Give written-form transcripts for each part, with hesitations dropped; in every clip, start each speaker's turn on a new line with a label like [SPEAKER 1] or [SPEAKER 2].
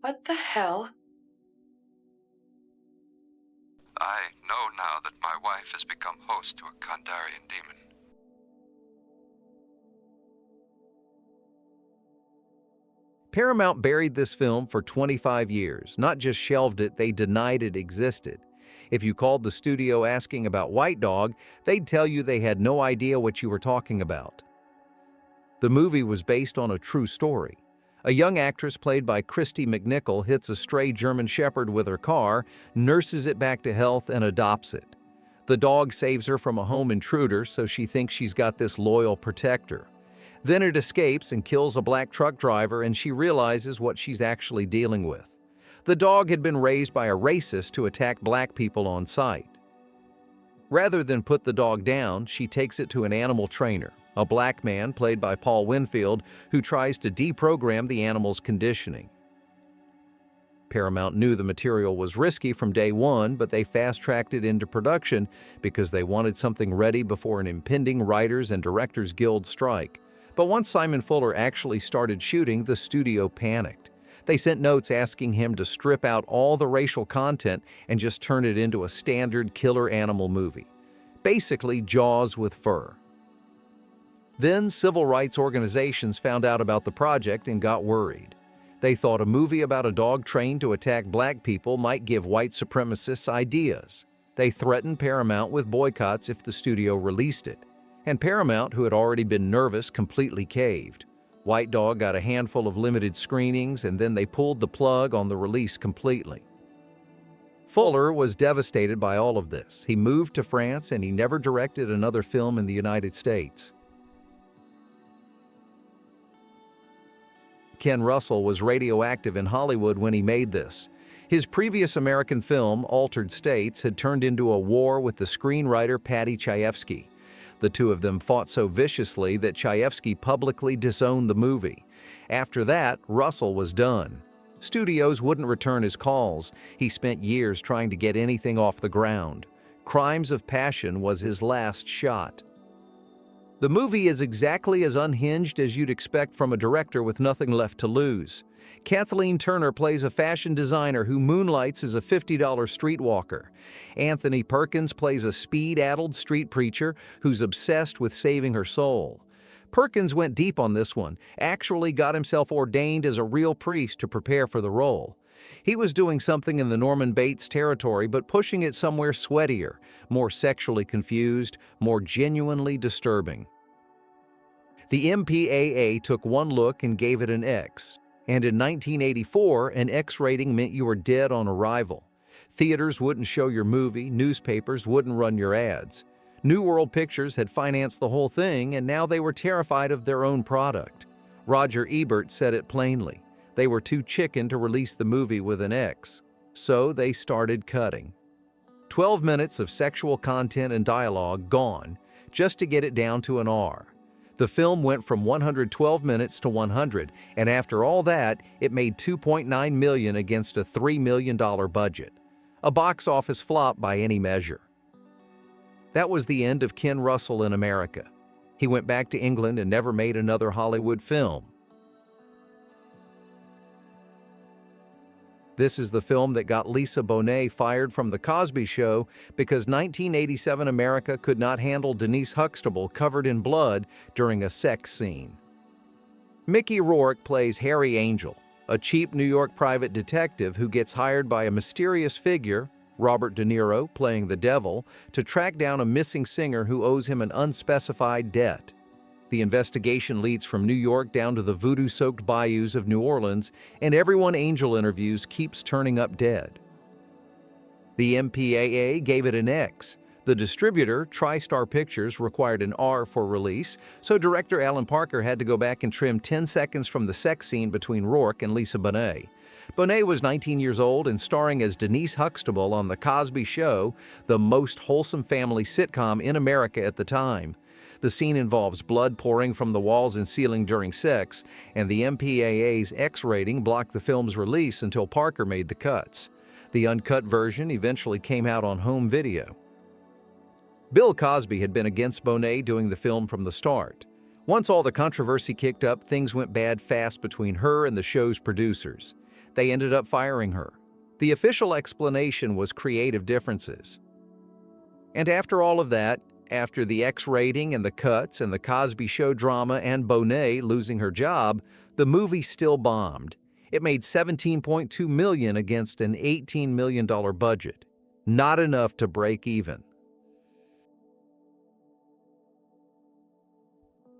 [SPEAKER 1] What the hell?
[SPEAKER 2] I know now that my wife has become host to a Kandarian demon.
[SPEAKER 3] Paramount buried this film for 25 years. Not just shelved it, they denied it existed. If you called the studio asking about White Dog, they'd tell you they had no idea what you were talking about. The movie was based on a true story. A young actress played by Christy McNichol hits a stray German Shepherd with her car, nurses it back to health, and adopts it. The dog saves her from a home intruder, so she thinks she's got this loyal protector. Then it escapes and kills a black truck driver, and she realizes what she's actually dealing with. The dog had been raised by a racist to attack black people on sight. Rather than put the dog down, she takes it to an animal trainer, a black man played by Paul Winfield, who tries to deprogram the animal's conditioning. Paramount knew the material was risky from day one, but they fast-tracked it into production because they wanted something ready before an impending Writers and Directors Guild strike. But once Simon Fuller actually started shooting, the studio panicked. They sent notes asking him to strip out all the racial content and just turn it into a standard killer animal movie. Basically, Jaws with fur. Then civil rights organizations found out about the project and got worried. They thought a movie about a dog trained to attack black people might give white supremacists ideas. They threatened Paramount with boycotts if the studio released it. And Paramount, who had already been nervous, completely caved. White Dog got a handful of limited screenings, and then they pulled the plug on the release completely. Fuller was devastated by all of this. He moved to France, and he never directed another film in the United States. Ken Russell was radioactive in Hollywood when he made this. His previous American film, Altered States, had turned into a war with the screenwriter Paddy Chayefsky. The two of them fought so viciously that Chayefsky publicly disowned the movie. After that, Russell was done. Studios wouldn't return his calls. He spent years trying to get anything off the ground. Crimes of Passion was his last shot. The movie is exactly as unhinged as you'd expect from a director with nothing left to lose. Kathleen Turner plays a fashion designer who moonlights as a $50 streetwalker. Anthony Perkins plays a speed-addled street preacher who's obsessed with saving her soul. Perkins went deep on this one, actually got himself ordained as a real priest to prepare for the role. He was doing something in the Norman Bates territory, but pushing it somewhere sweatier, more sexually confused, more genuinely disturbing. The MPAA took one look and gave it an X. And in 1984, an X rating meant you were dead on arrival. Theaters wouldn't show your movie, newspapers wouldn't run your ads. New World Pictures had financed the whole thing, and now they were terrified of their own product. Roger Ebert said it plainly. They were too chicken to release the movie with an X. So they started cutting. 12 minutes of sexual content and dialogue gone, just to get it down to an R. The film went from 112 minutes to 100, and after all that, it made $2.9 million against a $3 million budget. A box office flop by any measure. That was the end of Ken Russell in America. He went back to England and never made another Hollywood film. This is the film that got Lisa Bonet fired from The Cosby Show because 1987 America could not handle Denise Huxtable covered in blood during a sex scene. Mickey Rourke plays Harry Angel, a cheap New York private detective who gets hired by a mysterious figure, Robert De Niro playing the devil, to track down a missing singer who owes him an unspecified debt. The investigation leads from New York down to the voodoo-soaked bayous of New Orleans, and everyone Angel interviews keeps turning up dead. The MPAA gave it an X. The distributor, TriStar Pictures, required an R for release, so director Alan Parker had to go back and trim 10 seconds from the sex scene between Rourke and Lisa Bonet. Bonet was 19 years old and starring as Denise Huxtable on The Cosby Show, the most wholesome family sitcom in America at the time. The scene involves blood pouring from the walls and ceiling during sex, and the MPAA's X rating blocked the film's release until Parker made the cuts. The uncut version eventually came out on home video. Bill Cosby had been against Bonet doing the film from the start. Once all the controversy kicked up, things went bad fast between her and the show's producers. They ended up firing her. The official explanation was creative differences. And after all of that, after the X rating and the cuts and the Cosby Show drama and Bonet losing her job, the movie still bombed. It made $17.2 million against an $18 million budget. Not enough to break even.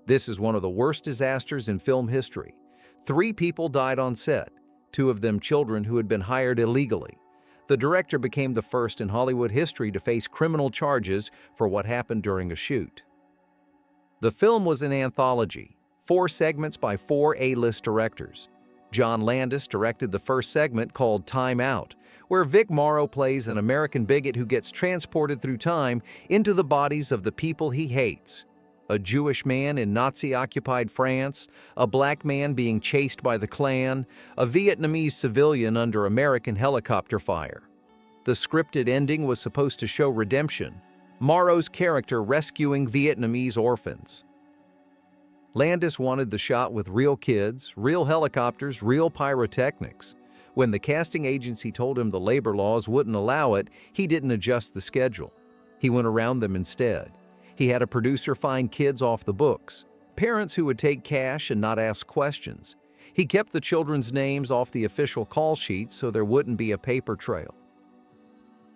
[SPEAKER 3] This is one of the worst disasters in film history. 3 people died on set, 2 of them children who had been hired illegally. The director became the first in Hollywood history to face criminal charges for what happened during a shoot. The film was an anthology, 4 segments by 4 A-list directors. John Landis directed the first segment called Time Out, where Vic Morrow plays an American bigot who gets transported through time into the bodies of the people he hates. A Jewish man in Nazi-occupied France, a black man being chased by the Klan, a Vietnamese civilian under American helicopter fire. The scripted ending was supposed to show redemption, Morrow's character rescuing Vietnamese orphans. Landis wanted the shot with real kids, real helicopters, real pyrotechnics. When the casting agency told him the labor laws wouldn't allow it, he didn't adjust the schedule. He went around them instead. He had a producer find kids off the books, parents who would take cash and not ask questions. He kept the children's names off the official call sheets so there wouldn't be a paper trail.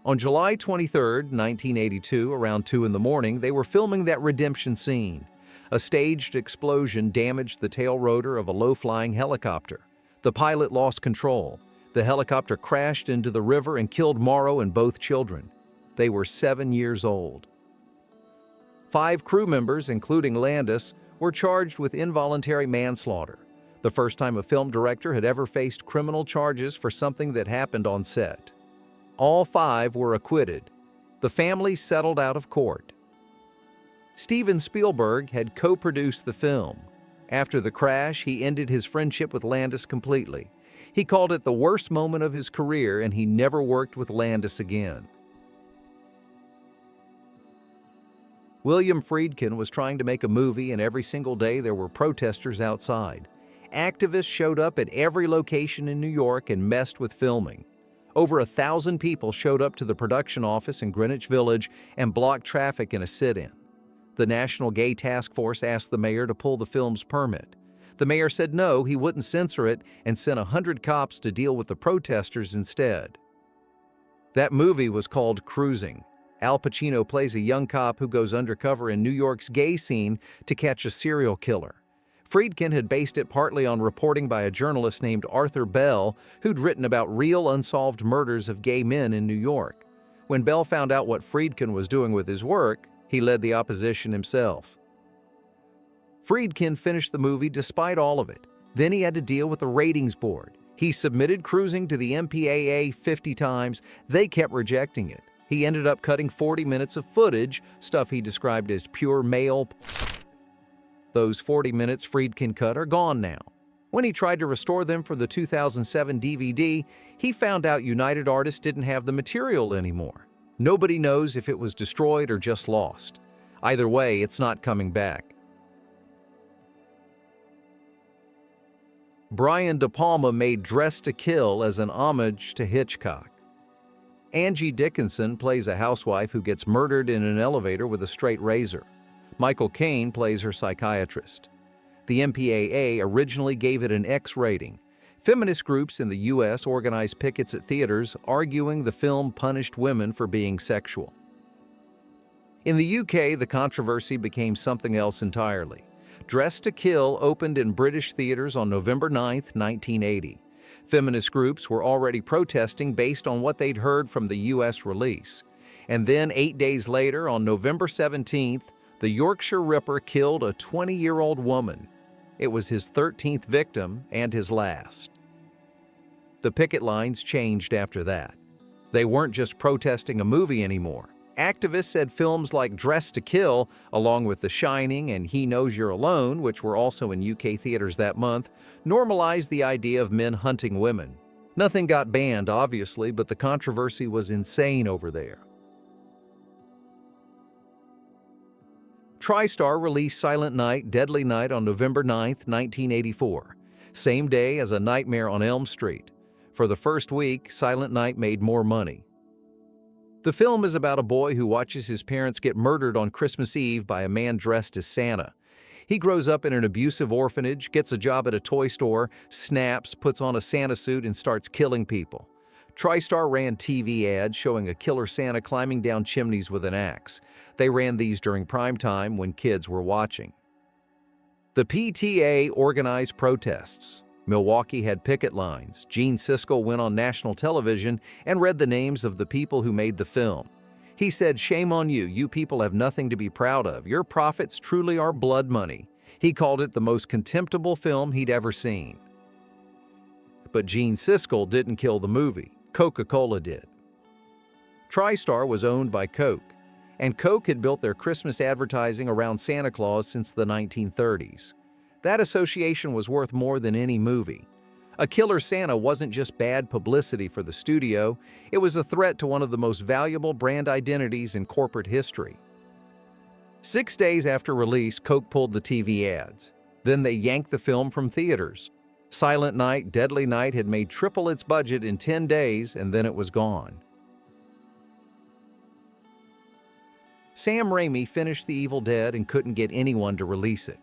[SPEAKER 3] On July 23, 1982, around 2 in the morning, they were filming that redemption scene. A staged explosion damaged the tail rotor of a low-flying helicopter. The pilot lost control. The helicopter crashed into the river and killed Morrow and both children. They were 7 years old. 5 crew members, including Landis, were charged with involuntary manslaughter, the first time a film director had ever faced criminal charges for something that happened on set. All 5 were acquitted. The family settled out of court. Steven Spielberg had co-produced the film. After the crash, he ended his friendship with Landis completely. He called it the worst moment of his career, and he never worked with Landis again. William Friedkin was trying to make a movie, and every single day there were protesters outside. Activists showed up at every location in New York and messed with filming. Over 1,000 people showed up to the production office in Greenwich Village and blocked traffic in a sit-in. The National Gay Task Force asked the mayor to pull the film's permit. The mayor said no, he wouldn't censor it, and sent 100 cops to deal with the protesters instead. That movie was called Cruising. Al Pacino plays a young cop who goes undercover in New York's gay scene to catch a serial killer. Friedkin had based it partly on reporting by a journalist named Arthur Bell, who'd written about real unsolved murders of gay men in New York. When Bell found out what Friedkin was doing with his work, he led the opposition himself. Friedkin finished the movie despite all of it. Then he had to deal with the ratings board. He submitted Cruising to the MPAA 50 times. They kept rejecting it. He ended up cutting 40 minutes of footage, stuff he described as pure male. Those 40 minutes Friedkin cut are gone now. When he tried to restore them for the 2007 DVD, he found out United Artists didn't have the material anymore. Nobody knows if it was destroyed or just lost. Either way, it's not coming back. Brian De Palma made Dressed to Kill as an homage to Hitchcock. Angie Dickinson plays a housewife who gets murdered in an elevator with a straight razor. Michael Caine plays her psychiatrist. The MPAA originally gave it an X rating. Feminist groups in the U.S. organized pickets at theaters arguing the film punished women for being sexual. In the UK, the controversy became something else entirely. Dressed to Kill opened in British theaters on November 9, 1980. Feminist groups were already protesting based on what they'd heard from the U.S. release. And then 8 days later, on November 17th, the Yorkshire Ripper killed a 20-year-old woman. It was his 13th victim and his last. The picket lines changed after that. They weren't just protesting a movie anymore. Activists said films like Dressed to Kill, along with The Shining and He Knows You're Alone, which were also in UK theaters that month, normalized the idea of men hunting women. Nothing got banned, obviously, but the controversy was insane over there. TriStar released Silent Night, Deadly Night on November 9, 1984, same day as A Nightmare on Elm Street. For the first week, Silent Night made more money. The film is about a boy who watches his parents get murdered on Christmas Eve by a man dressed as Santa. He grows up in an abusive orphanage, gets a job at a toy store, snaps, puts on a Santa suit, and starts killing people. TriStar ran TV ads showing a killer Santa climbing down chimneys with an axe. They ran these during prime time when kids were watching. The PTA organized protests. Milwaukee had picket lines. Gene Siskel went on national television and read the names of the people who made the film. He said, "Shame on you, you people have nothing to be proud of. Your profits truly are blood money." He called it the most contemptible film he'd ever seen. But Gene Siskel didn't kill the movie. Coca-Cola did. TriStar was owned by Coke, and Coke had built their Christmas advertising around Santa Claus since the 1930s. That association was worth more than any movie. A killer Santa wasn't just bad publicity for the studio, it was a threat to one of the most valuable brand identities in corporate history. 6 days after release, Coke pulled the TV ads. Then they yanked the film from theaters. Silent Night, Deadly Night had made triple its budget in 10 days, and then it was gone. Sam Raimi finished The Evil Dead and couldn't get anyone to release it.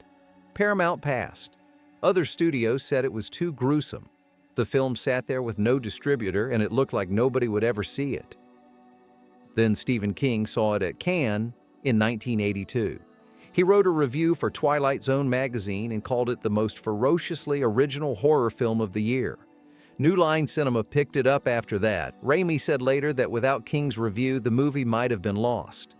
[SPEAKER 3] Paramount passed. Other studios said it was too gruesome. The film sat there with no distributor, and it looked like nobody would ever see it. Then Stephen King saw it at Cannes in 1982. He wrote a review for Twilight Zone magazine and called it the most ferociously original horror film of the year. New Line Cinema picked it up after that. Raimi said later that without King's review, the movie might have been lost.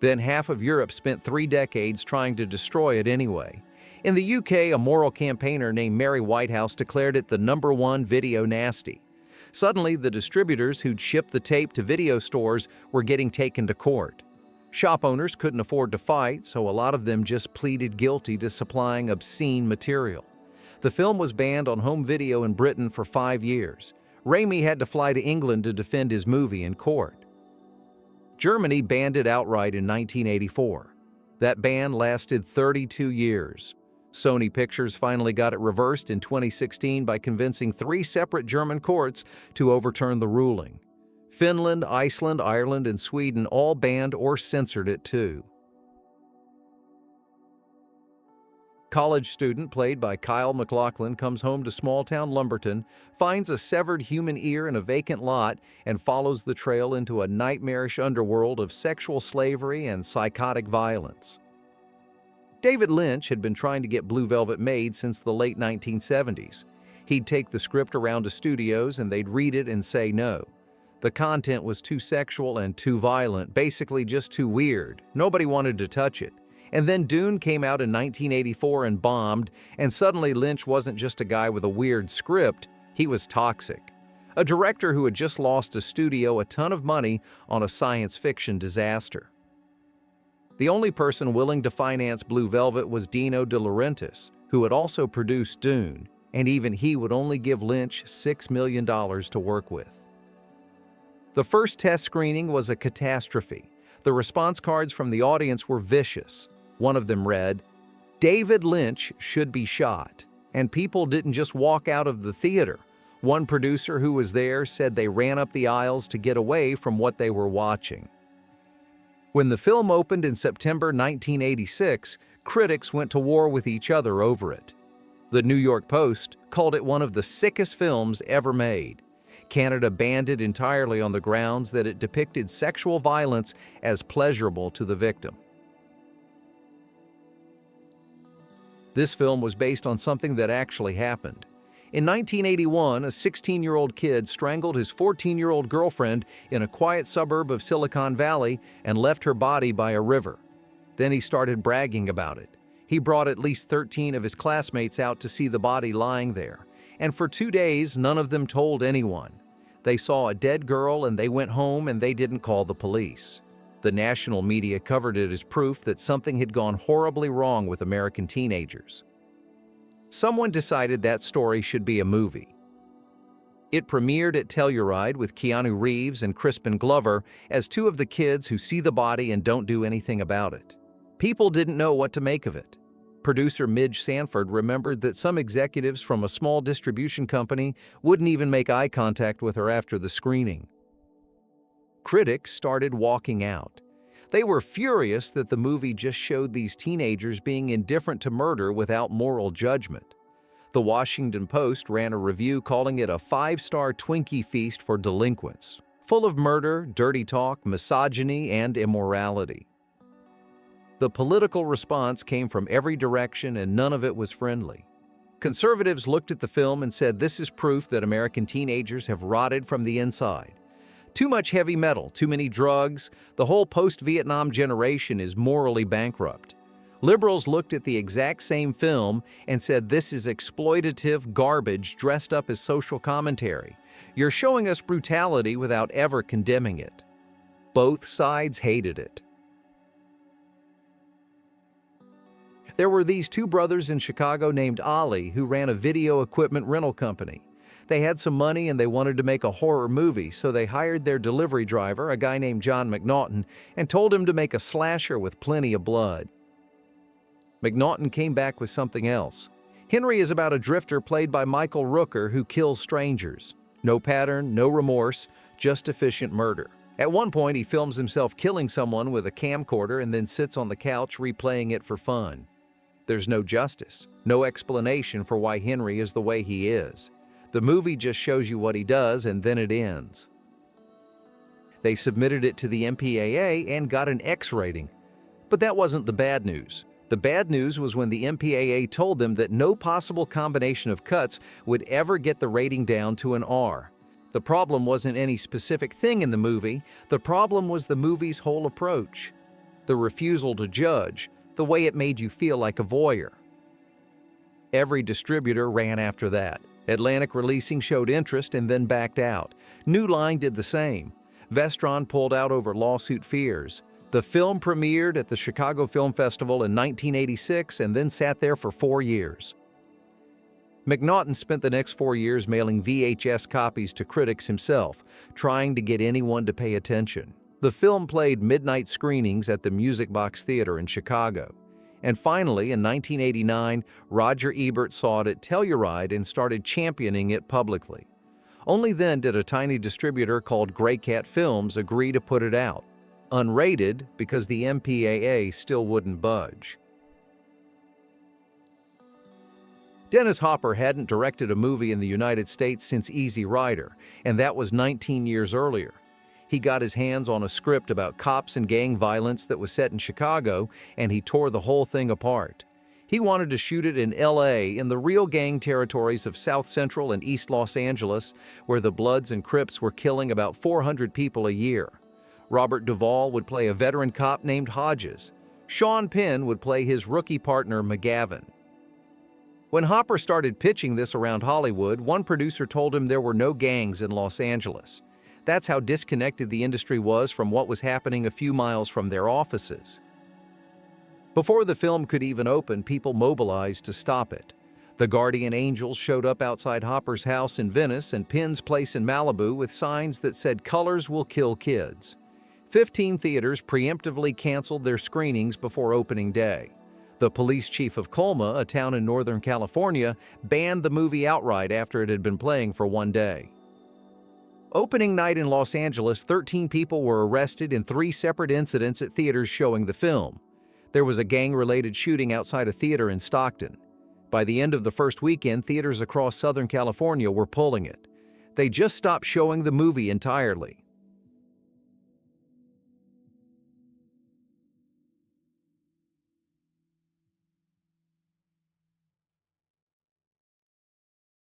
[SPEAKER 3] Then half of Europe spent 3 decades trying to destroy it anyway. In the UK, a moral campaigner named Mary Whitehouse declared it the #1 video nasty. Suddenly, the distributors who'd shipped the tape to video stores were getting taken to court. Shop owners couldn't afford to fight, so a lot of them just pleaded guilty to supplying obscene material. The film was banned on home video in Britain for 5 years. Raimi had to fly to England to defend his movie in court. Germany banned it outright in 1984. That ban lasted 32 years. Sony Pictures finally got it reversed in 2016 by convincing 3 separate German courts to overturn the ruling. Finland, Iceland, Ireland, and Sweden all banned or censored it too. College student played by Kyle MacLachlan comes home to small-town Lumberton, finds a severed human ear in a vacant lot, and follows the trail into a nightmarish underworld of sexual slavery and psychotic violence. David Lynch had been trying to get Blue Velvet made since the late 1970s. He'd take the script around to studios and they'd read it and say no. The content was too sexual and too violent, basically just too weird. Nobody wanted to touch it. And then Dune came out in 1984 and bombed, and suddenly Lynch wasn't just a guy with a weird script, he was toxic. A director who had just lost a studio a ton of money on a science fiction disaster. The only person willing to finance Blue Velvet was Dino De Laurentiis, who had also produced Dune, and even he would only give Lynch $6 million to work with. The first test screening was a catastrophe. The response cards from the audience were vicious. One of them read, "David Lynch should be shot," and people didn't just walk out of the theater. One producer who was there said they ran up the aisles to get away from what they were watching. When the film opened in September 1986, critics went to war with each other over it. The New York Post called it one of the sickest films ever made. Canada banned it entirely on the grounds that it depicted sexual violence as pleasurable to the victim. This film was based on something that actually happened. In 1981, a 16-year-old kid strangled his 14-year-old girlfriend in a quiet suburb of Silicon Valley and left her body by a river. Then he started bragging about it. He brought at least 13 of his classmates out to see the body lying there. And for 2 days, none of them told anyone. They saw a dead girl and they went home and they didn't call the police. The national media covered it as proof that something had gone horribly wrong with American teenagers. Someone decided that story should be a movie. It premiered at Telluride with Keanu Reeves and Crispin Glover as 2 of the kids who see the body and don't do anything about it. People didn't know what to make of it. Producer Midge Sanford remembered that some executives from a small distribution company wouldn't even make eye contact with her after the screening. Critics started walking out. They were furious that the movie just showed these teenagers being indifferent to murder without moral judgment. The Washington Post ran a review calling it a 5-star Twinkie feast for delinquents, full of murder, dirty talk, misogyny, and immorality. The political response came from every direction and none of it was friendly. Conservatives looked at the film and said this is proof that American teenagers have rotted from the inside. Too much heavy metal, too many drugs, the whole post-Vietnam generation is morally bankrupt. Liberals looked at the exact same film and said this is exploitative garbage dressed up as social commentary. You're showing us brutality without ever condemning it. Both sides hated it. There were these two brothers in Chicago named Ollie who ran a video equipment rental company. They had some money and they wanted to make a horror movie, so they hired their delivery driver, a guy named John McNaughton, and told him to make a slasher with plenty of blood. McNaughton came back with something else. Henry is about a drifter played by Michael Rooker who kills strangers. No pattern, no remorse, just efficient murder. At one point, he films himself killing someone with a camcorder and then sits on the couch replaying it for fun. There's no justice, no explanation for why Henry is the way he is. The movie just shows you what he does and then it ends. They submitted it to the MPAA and got an X rating. But that wasn't the bad news. The bad news was when the MPAA told them that no possible combination of cuts would ever get the rating down to an R. The problem wasn't any specific thing in the movie, the problem was the movie's whole approach. The refusal to judge, the way it made you feel like a voyeur. Every distributor ran after that. Atlantic Releasing showed interest and then backed out. New Line did the same. Vestron pulled out over lawsuit fears. The film premiered at the Chicago Film Festival in 1986 and then sat there for 4 years. McNaughton spent the next 4 years mailing VHS copies to critics himself, trying to get anyone to pay attention. The film played midnight screenings at the Music Box Theater in Chicago. And finally, in 1989, Roger Ebert saw it at Telluride and started championing it publicly. Only then did a tiny distributor called Grey Cat Films agree to put it out. Unrated because the MPAA still wouldn't budge. Dennis Hopper hadn't directed a movie in the United States since Easy Rider, and that was 19 years earlier. He got his hands on a script about cops and gang violence that was set in Chicago, and he tore the whole thing apart. He wanted to shoot it in LA, in the real gang territories of South Central and East Los Angeles, where the Bloods and Crips were killing about 400 people a year. Robert Duvall would play a veteran cop named Hodges. Sean Penn would play his rookie partner McGavin. When Hopper started pitching this around Hollywood, one producer told him there were no gangs in Los Angeles. That's how disconnected the industry was from what was happening a few miles from their offices. Before the film could even open, people mobilized to stop it. The Guardian Angels showed up outside Hopper's house in Venice and Penn's place in Malibu with signs that said "Colors will kill kids." 15 theaters preemptively canceled their screenings before opening day. The police chief of Colma, a town in Northern California, banned the movie outright after it had been playing for 1 day. Opening night in Los Angeles, 13 people were arrested in 3 separate incidents at theaters showing the film. There was a gang-related shooting outside a theater in Stockton. By the end of the first weekend, theaters across Southern California were pulling it. They just stopped showing the movie entirely.